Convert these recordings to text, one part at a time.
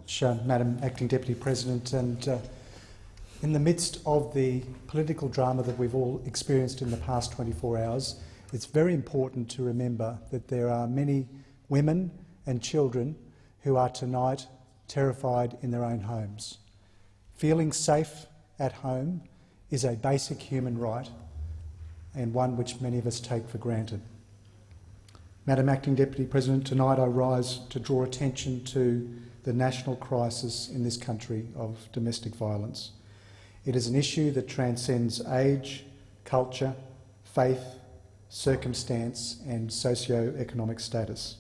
Madam Acting Deputy President, and in the midst of the political drama that we've all experienced in the past 24 hours, it's very important to remember that there are many women and children who are tonight terrified in their own homes. Feeling safe at home is a basic human right and one which many of us take for granted. Madam Acting Deputy President, tonight I rise to draw attention to the national crisis in this country of domestic violence. It is an issue that transcends age, culture, faith, circumstance and socio-economic status.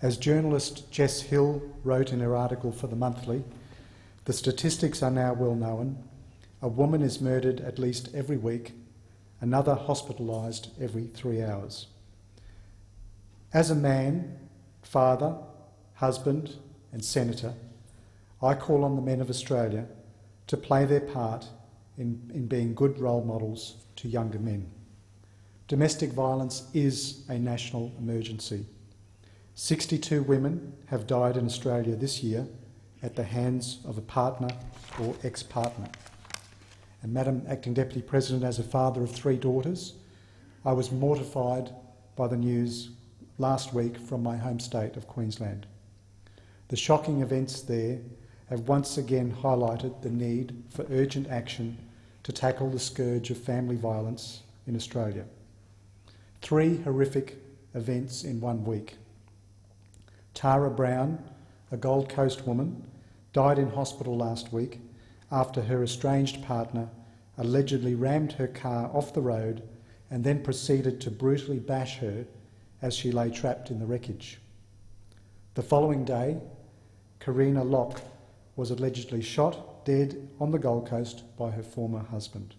As journalist Jess Hill wrote in her article for The Monthly, the statistics are now well known. A woman is murdered at least every week, another hospitalised every 3 hours. As a man, father, husband and senator, I call on the men of Australia to play their part in being good role models to younger men. Domestic violence is a national emergency. 62 women have died in Australia this year at the hands of a partner or ex-partner. And Madam Acting Deputy President, as a father of 3 daughters, I was mortified by the news last week from my home state of Queensland. The shocking events there have once again highlighted the need for urgent action to tackle the scourge of family violence in Australia. 3 horrific events in 1 week. Tara Brown, a Gold Coast woman, died in hospital last week after her estranged partner allegedly rammed her car off the road and then proceeded to brutally bash her as she lay trapped in the wreckage. The following day, Karina Locke was allegedly shot dead on the Gold Coast by her former husband.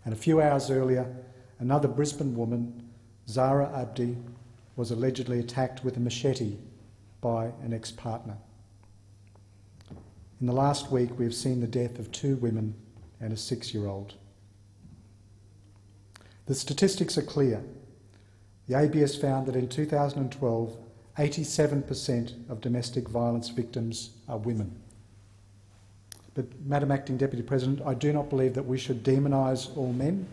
And a few hours earlier, another Brisbane woman, Zara Abdi, was allegedly attacked with a machete by an ex-partner. In the last week, we have seen the death of 2 women and a 6-year-old. The statistics are clear. The ABS found that in 2012, 87% of domestic violence victims are women. But, Madam Acting Deputy President, I do not believe that we should demonise all men.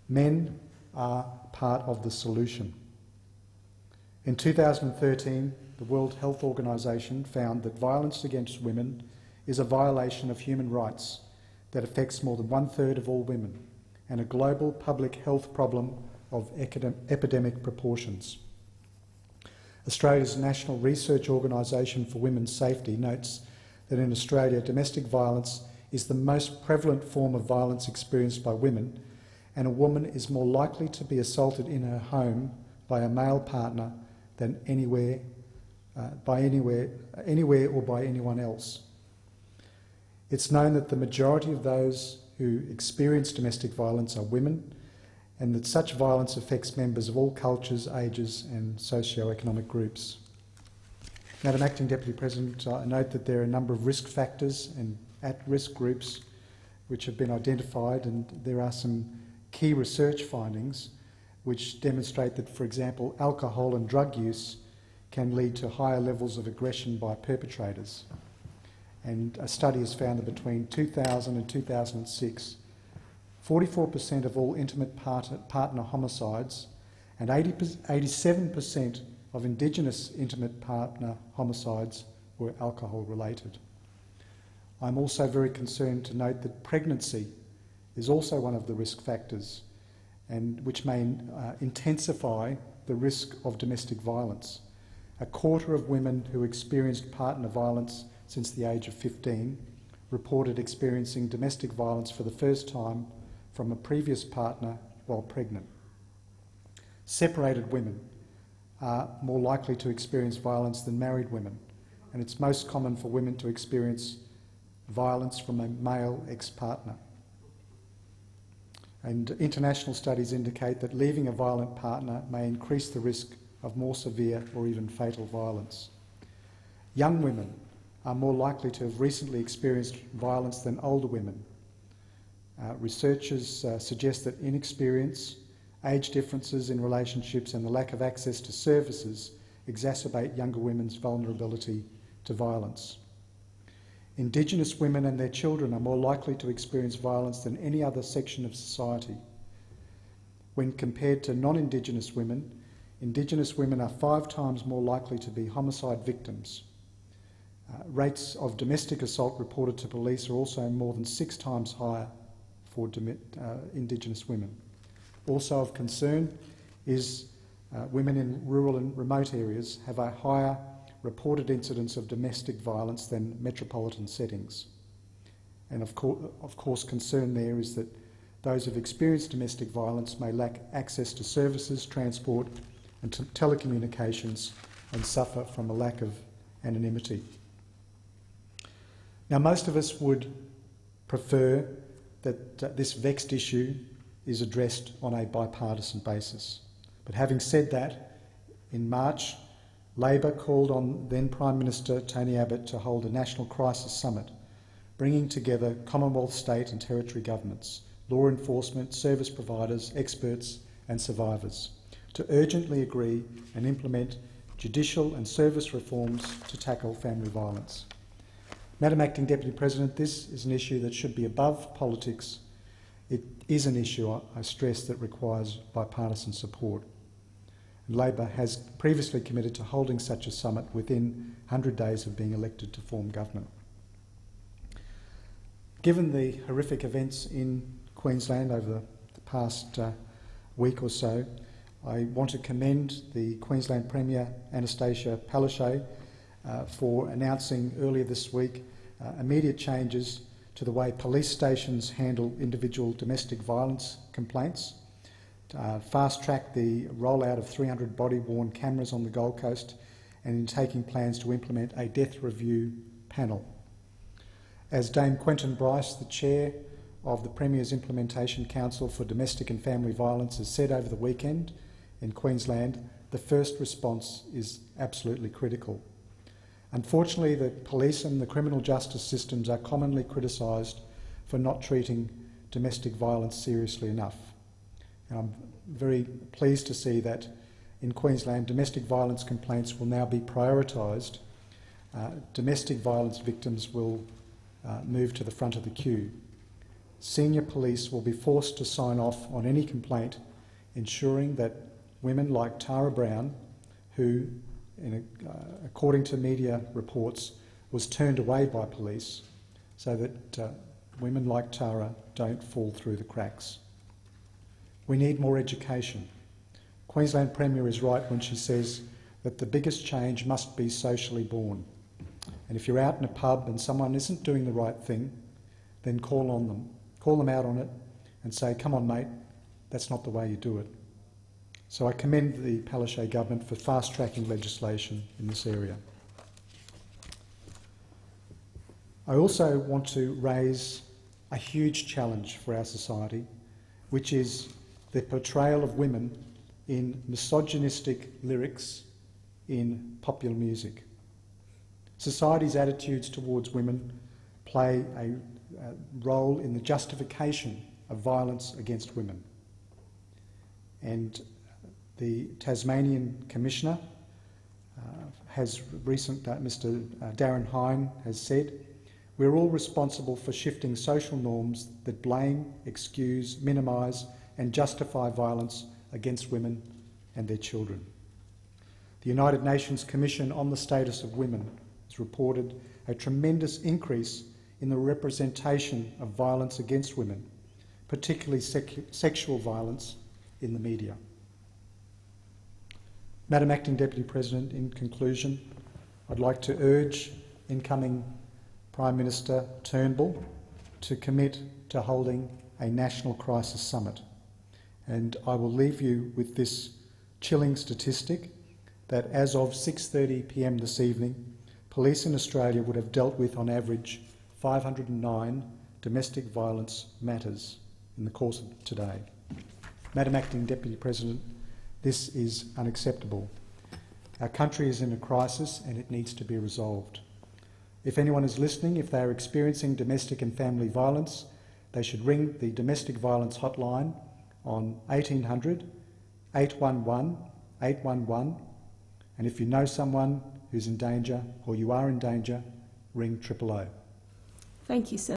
Men are part of the solution. In 2013, the World Health Organization found that violence against women is a violation of human rights that affects more than 1/3 of all women and a global public health problem of epidemic proportions. Australia's National Research Organisation for Women's Safety notes that in Australia, domestic violence is the most prevalent form of violence experienced by women, and a woman is more likely to be assaulted in her home by a male partner than anywhere or by anyone else. It's known that the majority of those who experience domestic violence are women, and that such violence affects members of all cultures, ages and socio-economic groups. Madam Acting Deputy President, I note that there are a number of risk factors and at-risk groups which have been identified, and there are some key research findings which demonstrate that, for example, alcohol and drug use can lead to higher levels of aggression by perpetrators. And a study has found that between 2000 and 2006, 44% of all intimate partner homicides and 87% of Indigenous intimate partner homicides were alcohol-related. I'm also very concerned to note that pregnancy is also one of the risk factors, and which may intensify the risk of domestic violence. 1/4 of women who experienced partner violence since the age of 15 reported experiencing domestic violence for the first time from a previous partner while pregnant. Separated women are more likely to experience violence than married women, and it's most common for women to experience violence from a male ex-partner. And international studies indicate that leaving a violent partner may increase the risk of more severe or even fatal violence. Young women are more likely to have recently experienced violence than older women. Researchers suggest that inexperience, age differences in relationships and the lack of access to services exacerbate younger women's vulnerability to violence. Indigenous women and their children are more likely to experience violence than any other section of society. When compared to non-Indigenous women, Indigenous women are 5 times more likely to be homicide victims. Rates of domestic assault reported to police are also more than 6 times higher for Indigenous women. Also of concern is women in rural and remote areas have a higher reported incidence of domestic violence than metropolitan settings. And of course concern there is that those who've experienced domestic violence may lack access to services, transport and telecommunications and suffer from a lack of anonymity. Now, most of us would prefer that this vexed issue is addressed on a bipartisan basis. But having said that, in March, Labor called on then Prime Minister Tony Abbott to hold a National Crisis Summit, bringing together Commonwealth, state and territory governments, law enforcement, service providers, experts and survivors, to urgently agree and implement judicial and service reforms to tackle family violence. Madam Acting Deputy President, this is an issue that should be above politics. It is an issue, I stress, that requires bipartisan support. Labor has previously committed to holding such a summit within 100 days of being elected to form government. Given the horrific events in Queensland over the past week or so, I want to commend the Queensland Premier Anastasia Palaszczuk for announcing earlier this week immediate changes to the way police stations handle individual domestic violence complaints, fast-track the rollout of 300 body-worn cameras on the Gold Coast, and in taking plans to implement a death review panel. As Dame Quentin Bryce, the chair of the Premier's Implementation Council for Domestic and Family Violence, has said over the weekend in Queensland, the first response is absolutely critical. Unfortunately, the police and the criminal justice systems are commonly criticised for not treating domestic violence seriously enough. And I'm very pleased to see that in Queensland, domestic violence complaints will now be prioritised. Domestic violence victims will move to the front of the queue. Senior police will be forced to sign off on any complaint, ensuring that women like Tara Brown, who, according to media reports, was turned away by police, so that women like Tara don't fall through the cracks. We need more education. Queensland Premier is right when she says that the biggest change must be socially born. And if you're out in a pub and someone isn't doing the right thing, then call them out on it and say, come on mate, that's not the way you do it. So I commend the Palaszczuk government for fast-tracking legislation in this area. I also want to raise a huge challenge for our society, which is the portrayal of women in misogynistic lyrics in popular music. Society's attitudes towards women play a role in the justification of violence against women. And the Tasmanian Commissioner Mr. Darren Hine has said, we're all responsible for shifting social norms that blame, excuse, minimise and justify violence against women and their children. The United Nations Commission on the Status of Women has reported a tremendous increase in the representation of violence against women, particularly sexual violence in the media. Madam Acting Deputy President, in conclusion, I'd like to urge incoming Prime Minister Turnbull to commit to holding a National Crisis Summit. And I will leave you with this chilling statistic that as of 6:30 p.m. this evening, police in Australia would have dealt with, on average, 509 domestic violence matters in the course of today. Madam Acting Deputy President, this is unacceptable. Our country is in a crisis and it needs to be resolved. If anyone is listening, if they are experiencing domestic and family violence, they should ring the Domestic Violence Hotline on 1800 811 811, and if you know someone who's in danger or you are in danger, ring 000. Thank you, Senator.